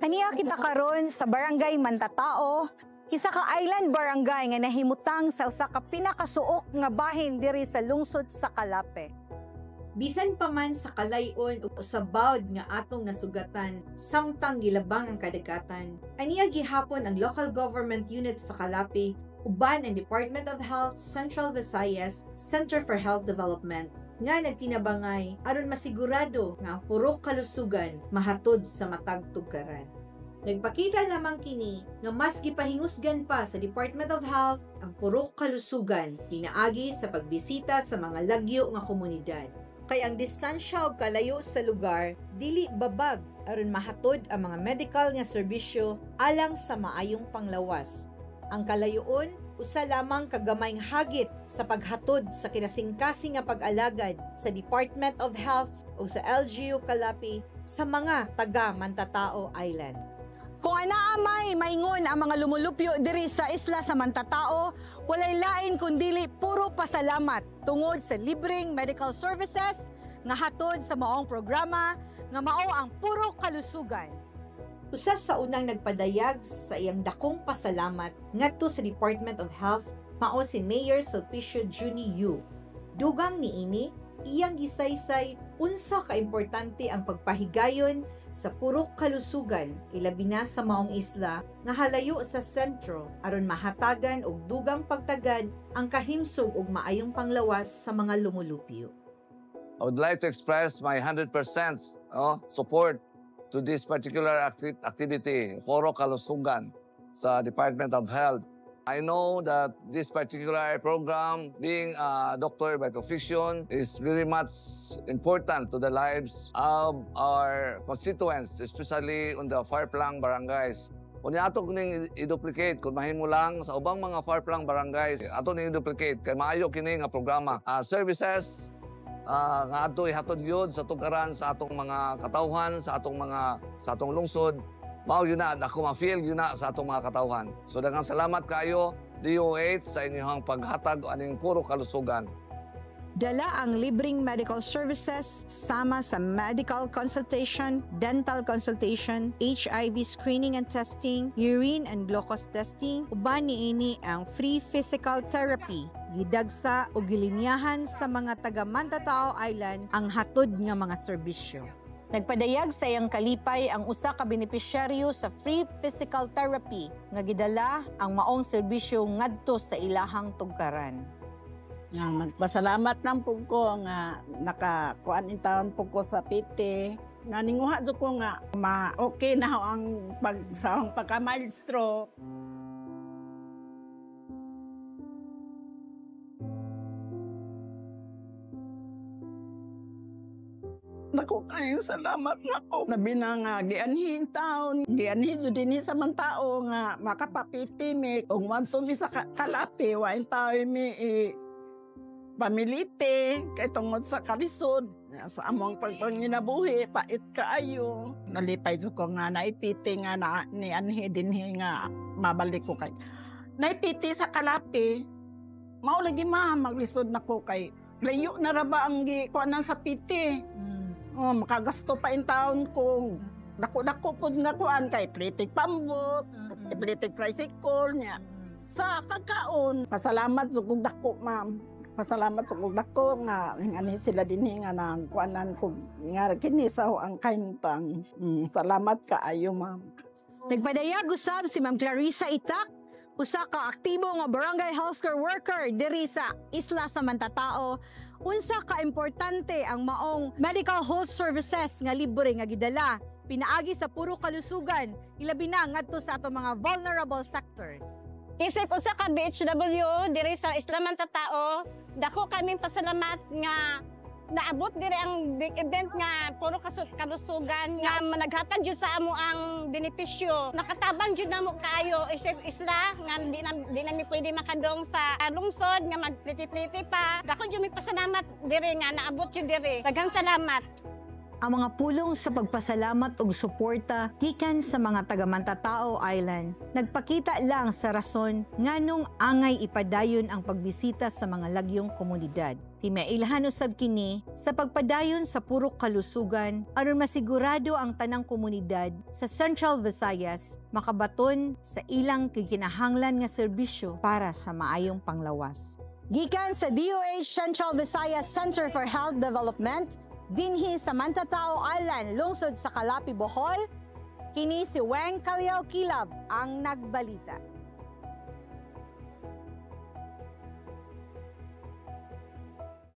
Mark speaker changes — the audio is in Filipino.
Speaker 1: Aniya kita karon sa Barangay Mantatao, isa ka island barangay nga nahimutang sa usa ka pinakasuok nga bahin diri sa lungsod sa Calape.
Speaker 2: Bisan pa man sa kalayon o sa bawd nga atong nasugatan, samtang gilabang ang kadagatan, aniya gihapon ang local government unit sa Calape, uban ang Department of Health Central Visayas Center for Health Development nga nagtinabangay aron masigurado nga ang puro kalusugan mahatod sa matag tugkaran. Nagpakita lamang kini nga mas gipahingusgan pa sa Department of Health ang puro kalusugan pinaagi sa pagbisita sa mga lagyo nga komunidad. Kay ang distansya o kalayo sa lugar dili babag aron mahatod ang mga medical nga serbisyo alang sa maayong panglawas. Ang kalayoon usa lamang kagamay nga hagit sa paghatod sa kinasingkasing nga pag-alagad sa Department of Health o sa LGU Calape sa mga taga Mantatao Island.
Speaker 1: Kung anaamay maingon ang mga lumulupyo diri sa isla sa Mantatao, walay lain kundili puro pasalamat tungod sa libreng medical services nga hatod sa maong programa nga mao ang puro kalusugan.
Speaker 2: Usa sa unang nagpadayag sa iyang dakong pasalamat ngadto sa Department of Health mao si Mayor Sulpicio Juni Yu. Dugang niini, iyang gisaysay unsa ka importante ang pagpahigayon sa puro kalusugan ilabi na sa maong isla nga halayo sa sentro aron mahatagan og dugang pagtagad ang kahimsog ug maayong panglawas sa mga lumulupyo.
Speaker 3: I would like to express my 100% support to this particular activity, Puro Kalusugan sa Department of Health. I know that this particular program, being a doctor by profession, is very much important to the lives of our constituents, especially on the far-flung barangays. Kung ato kining i-duplicate, kung mahimo lang sa ubang mga far-flung barangays, ato ning i-duplicate, kay maayo kini nga programa. Services, nga ato ihatod yun sa tugaran sa atong mga katawhan, sa atong lungsod, mao yun na, ako ma-feel yun na sa atong mga katawhan. So daghang salamat kayo, DOH, sa inyong paghatag aning puro kalusugan.
Speaker 1: Dala ang libreng medical services sama sa medical consultation, dental consultation, HIV screening and testing, urine and glucose testing, uban niini ang free physical therapy. Gidagsa o gilinyahan sa mga taga Mantatao Island ang hatod nga mga serbisyo. Nagpadayag sa iyang kalipay ang usa ka benepisyaryo sa free physical therapy nga gidala ang maong serbisyo ngadto sa ilahang tugkaran.
Speaker 4: Magpasalamat lang po ko nga nakakuan in taon po ko sa PT. Nga ninguha jo ko nga okay na ang pagsahong pagka-mild stroke. Naku kayong salamat na ko. Labi na nga, gianhin taon. Gianhin jo din sa mga tao nga makapapiti mi. Kung manto mi sa Calape, wain tao mi pamilite. Kay tungod sa kalisod. Sa among pagpanginabuhi, pait kaayo. Nalipay jo ko nga naipiti nga na, ni anhi din nga mabalik ko kay. Naipiti sa Calape, mao lagi maglisod na ko kay. Layo na raba ang kuanan sa piti. Makagasto pa in taon ko. Dako-dako po nga kuan kay plitik pambot, plitik tricycle niya. Sa pagkaon, pasalamat sa kong dako, ma'am. Pasalamat sa kong dako nga ani sila din nga nang kuanan ko nga kini sa ang kaintang. Salamat kaayo, ma'am.
Speaker 1: Nagpadayag usab si Ma'am Clarissa Itak, usa ka aktibo nga barangay healthcare worker diri sa isla sa Mantatao. Unsa ka importante ang maong medical health services nga libre nga gidala pinaagi sa puro kalusugan ilabi na ngadto sa atong mga vulnerable sectors.
Speaker 5: Isip usa ka BHW diri sa isla Mantatao, dako kaming pasalamat nga naabot diri ang big event nga puro kalusugan nga naghatag jud sa amo ang benepisyo. Nakatabang jud namo kaayo isip isla nga di na mi pwede makadong sa lungsod nga magpliti-pliti pa. Dako jud mi pasalamat diri nga naabot jud diri. Daghang salamat.
Speaker 1: ang mga pulong sa pagpasalamat ug suporta gikan sa mga taga-Mantatao Island nagpakita lang sa rason nganong angay ipadayon ang pagbisita sa mga lagyong komunidad. Timailhan usab kini sa pagpadayon sa purok kalusugan aron masigurado ang tanang komunidad sa Central Visayas makabaton sa ilang kikinahanglan nga serbisyo para sa maayong panglawas. Gikan sa DOH Central Visayas Center for Health Development, dinhi sa Mantatao Island, lungsod sa Calapi, Bohol, kini si Weng Calao Kilab ang nagbalita.